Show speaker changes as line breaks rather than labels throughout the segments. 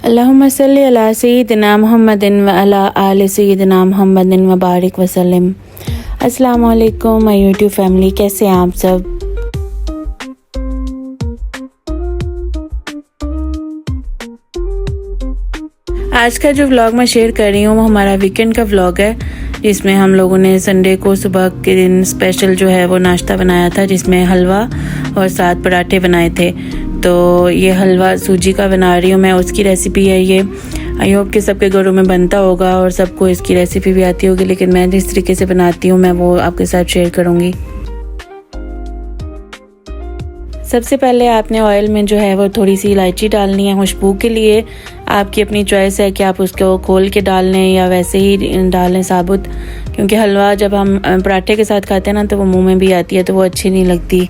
अल्लाहुम्मा सल्ली अला सय्यिदिना मुहम्मदिन व अला आलि सय्यिदिना मुहम्मदिन व बारिक वसल्लम। अस्सलामु अलैकुम माय यूट्यूब फैमिली, कैसे हैं आप सब। आज का जो व्लॉग मैं शेयर कर रही हूँ वो हमारा वीकेंड का व्लॉग है, जिसमें हम लोगों ने संडे को सुबह के दिन स्पेशल जो है वो नाश्ता बनाया था, जिसमें हलवा और साथ पराठे बनाए थे। तो ये हलवा सूजी का बना रही हूँ मैं, उसकी रेसिपी है ये। आई होप कि सबके घरों में बनता होगा और सबको इसकी रेसिपी भी आती होगी, लेकिन मैं जिस तरीके से बनाती हूँ मैं वो आपके साथ शेयर करूँगी। सबसे पहले आपने ऑयल में जो है वो थोड़ी सी इलायची डालनी है खुशबू के लिए। आपकी अपनी चॉइस है कि आप उसको खोल के डाल लें या वैसे ही डाल लें साबुत, क्योंकि हलवा जब हम पराठे के साथ खाते हैं ना तो वो मुंह में भी आती है, तो वो अच्छी नहीं लगती।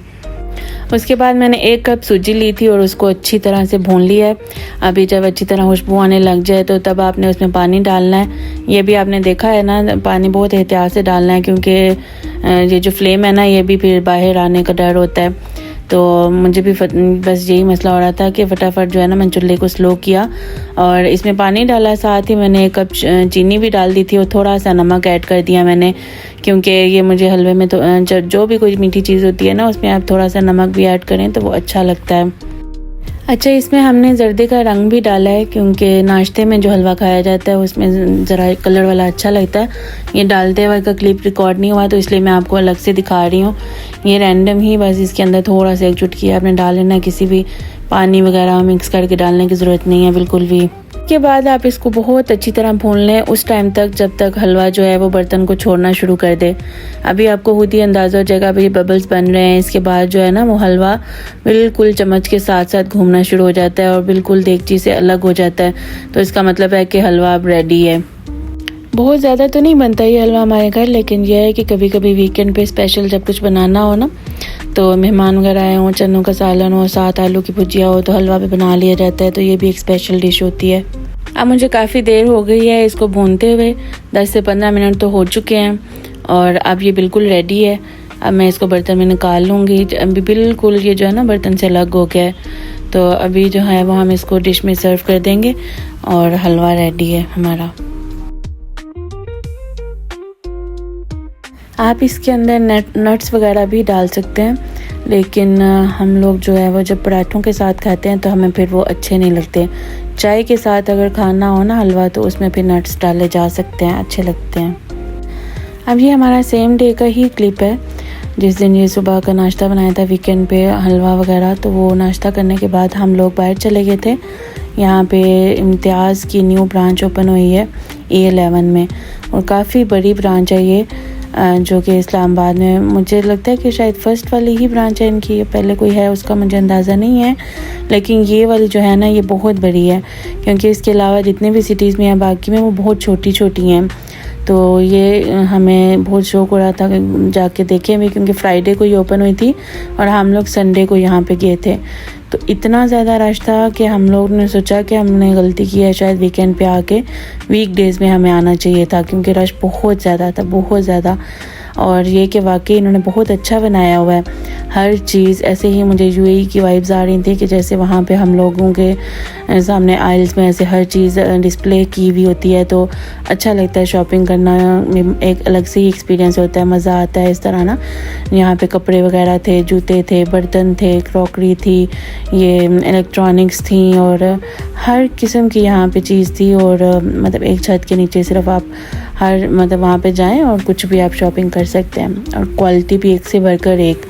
उसके बाद मैंने 1 कप सूजी ली थी और उसको अच्छी तरह से भून लिया है। अभी जब अच्छी तरह खुशबू आने लग जाए तो तब आपने उसमें पानी डालना है। ये भी आपने देखा है ना, पानी बहुत एहतियात से डालना है, क्योंकि ये जो फ्लेम है ना ये भी फिर बाहर आने का डर होता है। तो मुझे भी बस यही मसला हो रहा था कि फटाफट जो है ना मैंने चूल्हे को स्लो किया और इसमें पानी डाला। साथ ही मैंने 1 कप चीनी भी डाल दी थी और थोड़ा सा नमक ऐड कर दिया मैंने, क्योंकि ये मुझे हलवे में तो जो भी कोई मीठी चीज़ होती है ना उसमें आप थोड़ा सा नमक भी ऐड करें तो वो अच्छा लगता है। अच्छा, इसमें हमने जर्दे का रंग भी डाला है, क्योंकि नाश्ते में जो हलवा खाया जाता है उसमें ज़रा कलर वाला अच्छा लगता है। ये डालते वक्त का क्लिप रिकॉर्ड नहीं हुआ तो इसलिए मैं आपको अलग से दिखा रही हूँ। ये रैंडम ही बस इसके अंदर थोड़ा सा 1 चुटकी आपने डाल लेना है, किसी भी पानी वगैरह मिक्स करके डालने की ज़रूरत नहीं है बिल्कुल भी। के बाद आप इसको बहुत अच्छी तरह भून लें उस टाइम तक जब तक हलवा जो है वो बर्तन को छोड़ना शुरू कर दे। अभी आपको खुद ही अंदाज़ा हो जाएगा अभी बबल्स बन रहे हैं। इसके बाद जो है ना वो हलवा बिल्कुल चम्मच के साथ साथ घूमना शुरू हो जाता है और बिल्कुल देगची से अलग हो जाता है, तो इसका मतलब है कि हलवा अब रेडी है। बहुत ज़्यादा तो नहीं बनता ये हलवा हमारे घर, लेकिन यह है कि कभी कभी वीकेंड पे स्पेशल जब कुछ बनाना हो ना, तो मेहमान वगैरह आए हों, चनों का सालन हो, साथ आलू की भुजिया हो, तो हलवा भी बना लिया जाता है। तो ये भी एक स्पेशल डिश होती है। अब मुझे काफ़ी देर हो गई है इसको भूनते हुए, 10 से 15 मिनट तो हो चुके हैं और अब ये बिल्कुल रेडी है। अब मैं इसको बर्तन में निकाल लूँगी। अभी बिल्कुल ये जो है ना बर्तन से अलग हो गया है, तो अभी जो है वो हम इसको डिश में सर्व कर देंगे और हलवा रेडी है हमारा। आप इसके अंदर नट्स वगैरह भी डाल सकते हैं, लेकिन हम लोग जो है वो जब पराठों के साथ खाते हैं तो हमें फिर वो अच्छे नहीं लगते। चाय के साथ अगर खाना हो ना हलवा तो उसमें फिर नट्स डाले जा सकते हैं, अच्छे लगते हैं। अब ये हमारा सेम डे का ही क्लिप है, जिस दिन ये सुबह का नाश्ता बनाया था वीकेंड पे हलवा वगैरह। तो वो नाश्ता करने के बाद हम लोग बाहर चले गए थे। यहाँ पे इम्तियाज़ की न्यू ब्रांच ओपन हुई है A11 में, और काफ़ी बड़ी ब्रांच है ये, जो कि इस्लामाबाद में मुझे लगता है कि शायद फ़र्स्ट वाली ही ब्रांच है इनकी, पहले कोई है उसका मुझे अंदाज़ा नहीं है, लेकिन ये वाली जो है ना ये बहुत बड़ी है, क्योंकि इसके अलावा जितने भी सिटीज़ में है बाकी में वो बहुत छोटी छोटी हैं। तो ये हमें बहुत शौक़ हो रहा था कि जाके देखें भी, क्योंकि फ्राइडे को ही ओपन हुई थी और हम लोग संडे को यहाँ पे गए थे। तो इतना ज़्यादा रश था कि हम लोग ने सोचा कि हमने गलती की है, शायद वीकेंड पे आके वीक डेज़ में हमें आना चाहिए था, क्योंकि रश बहुत ज़्यादा था, बहुत ज़्यादा। और ये कि वाकई इन्होंने बहुत अच्छा बनाया हुआ है हर चीज़। ऐसे ही मुझे UAE की वाइब्स आ रही थी कि जैसे वहाँ पे हम लोगों के सामने आइल्स में ऐसे हर चीज़ डिस्प्ले की हुई होती है, तो अच्छा लगता है। शॉपिंग करना एक अलग से ही एक्सपीरियंस होता है, मज़ा आता है इस तरह ना। यहाँ पे कपड़े वगैरह थे, जूते थे, बर्तन थे, क्रॉकरी थी, ये इलेक्ट्रॉनिक्स थी, और हर किस्म की यहाँ पे चीज़ थी। और मतलब एक छत के नीचे सिर्फ आप हर मतलब वहाँ पे जाएं और कुछ भी आप शॉपिंग कर सकते हैं, और क्वालिटी भी एक से बढ़कर एक।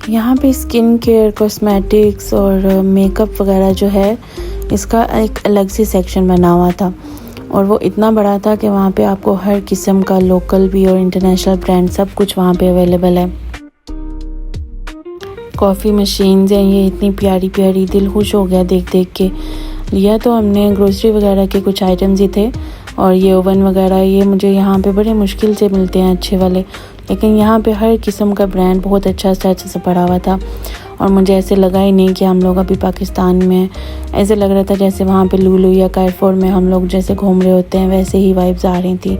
यहाँ पे स्किन केयर, कॉस्मेटिक्स और मेकअप वगैरह जो है इसका एक अलग से सेक्शन बना हुआ था, और वो इतना बड़ा था कि वहाँ पे आपको हर किस्म का लोकल भी और इंटरनेशनल ब्रांड सब कुछ वहाँ पे अवेलेबल है। कॉफ़ी मशीन्स हैं ये इतनी प्यारी प्यारी, दिल खुश हो गया देख देख के। लिया तो हमने ग्रोसरी वगैरह के कुछ आइटम्स ही थे, और ये ओवन वगैरह ये मुझे यहाँ पे बड़े मुश्किल से मिलते हैं अच्छे वाले, लेकिन यहाँ पे हर किस्म का ब्रांड बहुत अच्छा से पड़ा हुआ था। और मुझे ऐसे लगा ही नहीं कि हम लोग अभी पाकिस्तान में, ऐसे लग रहा था जैसे वहाँ पे लुलु या कारफोर में हम लोग जैसे घूम रहे होते हैं, वैसे ही वाइब्स आ रही थी।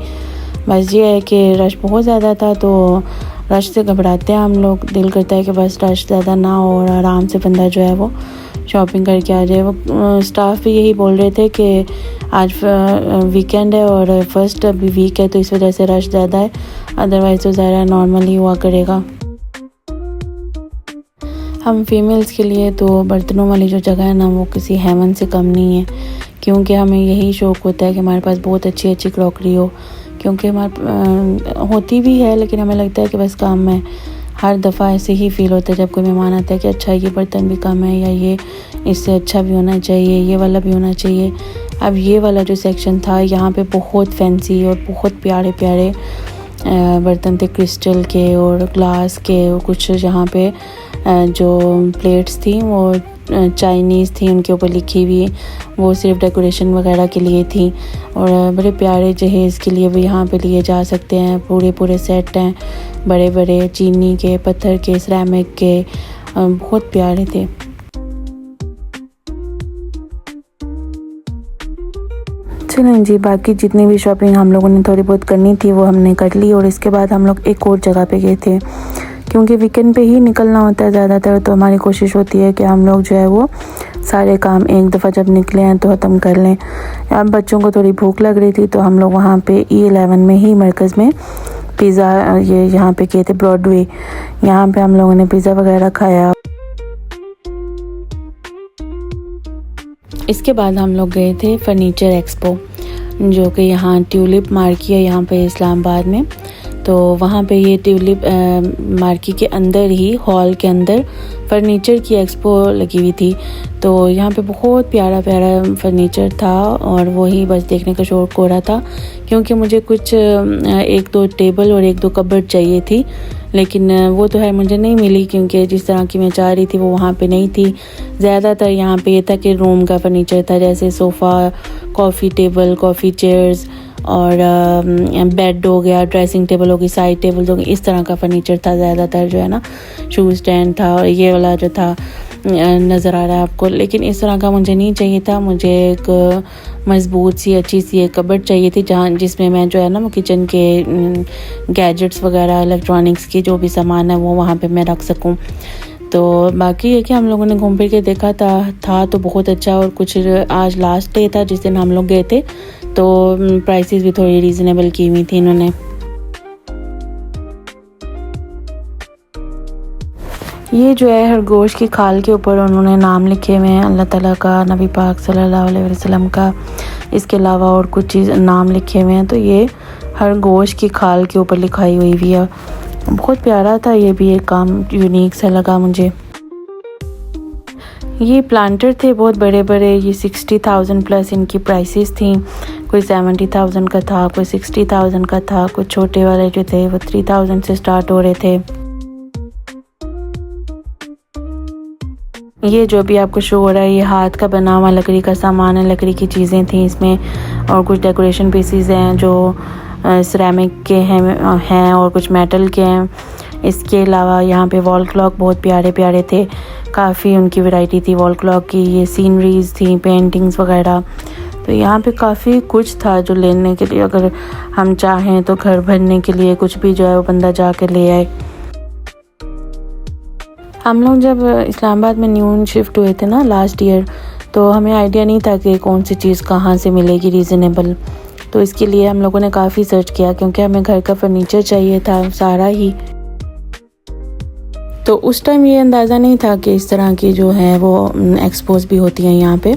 बस ये है कि रश बहुत ज़्यादा था, तो रश से घबराते हैं हम लोग, दिल करता है कि बस रश ज़्यादा ना हो और आराम से बंदा जो है वो शॉपिंग करके आ जाए। वो स्टाफ भी यही बोल रहे थे कि आज वीकेंड है और फर्स्ट अभी वीक है तो इस वजह से रश ज़्यादा है, अदरवाइज़ तो ज़्यादा नॉर्मली हुआ करेगा। हम फीमेल्स के लिए तो बर्तनों वाली जो जगह है ना वो किसी हेवन से कम नहीं है, क्योंकि हमें यही शौक़ होता है कि हमारे पास बहुत अच्छी अच्छी क्रॉकरी हो, क्योंकि हमारे होती भी है लेकिन हमें लगता है कि बस काम है। हर दफ़ा ऐसे ही फ़ील होता है जब कोई मेहमान आता है कि अच्छा ये बर्तन भी कम है, या ये इससे अच्छा भी होना चाहिए, ये वाला भी होना चाहिए। अब ये वाला जो सेक्शन था यहाँ पे बहुत फैंसी और बहुत प्यारे प्यारे बर्तन थे, क्रिस्टल के और ग्लास के, और कुछ यहाँ पे जो प्लेट्स थी वो चाइनीज़ थी, उनके ऊपर लिखी हुई, वो सिर्फ डेकोरेशन वगैरह के लिए थी। और बड़े प्यारे जहेज़ के लिए भी यहाँ पे लिए जा सकते हैं, पूरे पूरे सेट हैं, बड़े बड़े चीनी के, पत्थर के, सिरेमिक के, बहुत प्यारे थे। चलें जी, बाकी जितनी भी शॉपिंग हम लोगों ने थोड़ी बहुत करनी थी वो हमने कर ली, और इसके बाद हम लोग एक और जगह पे गए थे, क्योंकि वीकेंड पे ही निकलना होता है ज़्यादातर, तो हमारी कोशिश होती है कि हम लोग जो है वो सारे काम एक दफ़ा जब निकले हैं तो ख़त्म कर लें। अब बच्चों को थोड़ी भूख लग रही थी तो हम लोग वहाँ पे E11 में ही मरकज़ में पिज़्ज़ा ये यहाँ पे किए थे, ब्रॉडवे, यहाँ पे हम लोगों ने पिज़्ज़ा वगैरह खाया। इसके बाद हम लोग गए थे फर्नीचर एक्सपो, जो कि यहाँ ट्यूलिप मार्केट है यहाँ पे इस्लामाबाद में। तो वहाँ पे ये ट्यूलिप मार्केट के अंदर ही हॉल के अंदर फर्नीचर की एक्सपो लगी हुई थी। तो यहाँ पे बहुत प्यारा प्यारा फर्नीचर था और वही बस देखने का शौक़ हो रहा था, क्योंकि मुझे कुछ एक दो टेबल और एक दो कबर्ड चाहिए थी, लेकिन वो तो है मुझे नहीं मिली, क्योंकि जिस तरह की मैं चाह रही थी वो वहाँ पे नहीं थी। ज़्यादातर यहाँ पे ये था कि रूम का फर्नीचर था, जैसे sofa, coffee table, coffee chairs और बेड हो गया, ड्रेसिंग टेबल होगी, साइड टेबल होगी, इस तरह का फर्नीचर था ज़्यादातर जो है ना। शू स्टैंड था और ये वाला जो था नज़र आ रहा है आपको, लेकिन इस तरह का मुझे नहीं चाहिए था। मुझे एक मज़बूत सी अच्छी सी एक कबर्ड चाहिए थी, जहाँ जिसमें मैं जो है ना वो किचन के गैजेट्स वगैरह, इलेक्ट्रॉनिक्स की जो भी सामान है वो वहाँ पे मैं रख सकूँ। तो बाकी है कि हम लोगों ने घूम फिर के देखा था तो बहुत अच्छा। और कुछ आज लास्ट डे था जिस दिन हम लोग गए थे, तो प्राइसेस भी थोड़ी रीज़नेबल की हुई थी इन्होंने। ये जो है खरगोश की खाल के ऊपर उन्होंने नाम लिखे हुए हैं अल्लाह ताला का, नबी पाक सल्लल्लाहु अलैहि वसल्लम का, इसके अलावा और कुछ चीज़ नाम लिखे हुए हैं। तो ये खरगोश की खाल के ऊपर लिखाई हुई भी है, बहुत प्यारा था। ये भी एक काम यूनिक सा लगा मुझे। ये प्लांटर थे बहुत बड़े बड़े, ये 60,000 प्लस इनकी प्राइसेस थी। कोई 70,000 का था, कोई 60,000 का था, कुछ छोटे वाले जो थे वो 3,000 से स्टार्ट हो रहे थे। ये जो भी आपको शो हो रहा है ये हाथ का बना हुआ लकड़ी का सामान है, लकड़ी की चीज़ें थी इसमें, और कुछ डेकोरेशन पीसीज हैं जो सिरेमिक के हैं और कुछ मेटल के हैं। इसके अलावा यहाँ पे वॉल क्लॉक बहुत प्यारे प्यारे थे, काफ़ी उनकी वैरायटी थी वॉल क्लॉक की। ये सीनरीज थी, पेंटिंग्स वगैरह, तो यहाँ पे काफ़ी कुछ था जो लेने के लिए, अगर हम चाहें तो घर भरने के लिए कुछ भी जो है वो बंदा जाके ले आए। हम लोग जब इस्लामाबाद में न्यू शिफ्ट हुए थे ना लास्ट ईयर, तो हमें आइडिया नहीं था कि कौन सी चीज़ कहाँ से मिलेगी रीज़नेबल। तो इसके लिए हम लोगों ने काफ़ी सर्च किया, क्योंकि हमें घर का फर्नीचर चाहिए था सारा ही। तो उस टाइम ये अंदाज़ा नहीं था कि इस तरह की जो है वो एक्सपोज भी होती हैं यहाँ पे।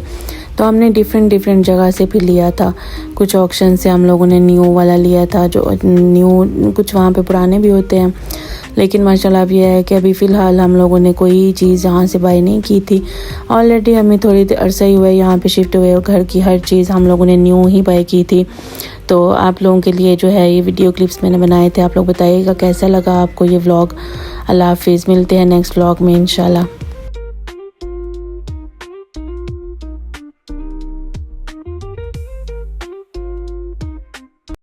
तो हमने डिफरेंट जगह से भी लिया था। कुछ ऑक्शन से हम लोगों ने न्यू वाला लिया था, जो न्यू, कुछ वहाँ पे पुराने भी होते हैं। लेकिन माशाल्लाह अब यह है कि अभी फ़िलहाल हम लोगों ने कोई चीज़ यहाँ से बाई नहीं की थी। ऑलरेडी हमें थोड़ी अरसा ही हुआ है यहाँ पे शिफ्ट हुए, और घर की हर चीज़ हम लोगों ने न्यू ही बाई की थी। तो आप लोगों के लिए जो है ये वीडियो क्लिप्स मैंने बनाए थे, आप लोग बताइएगा कैसा लगा आपको ये व्लॉग। अल्लाह हाफिज़, मिलते हैं नेक्स्ट व्लॉग में इंशाल्लाह।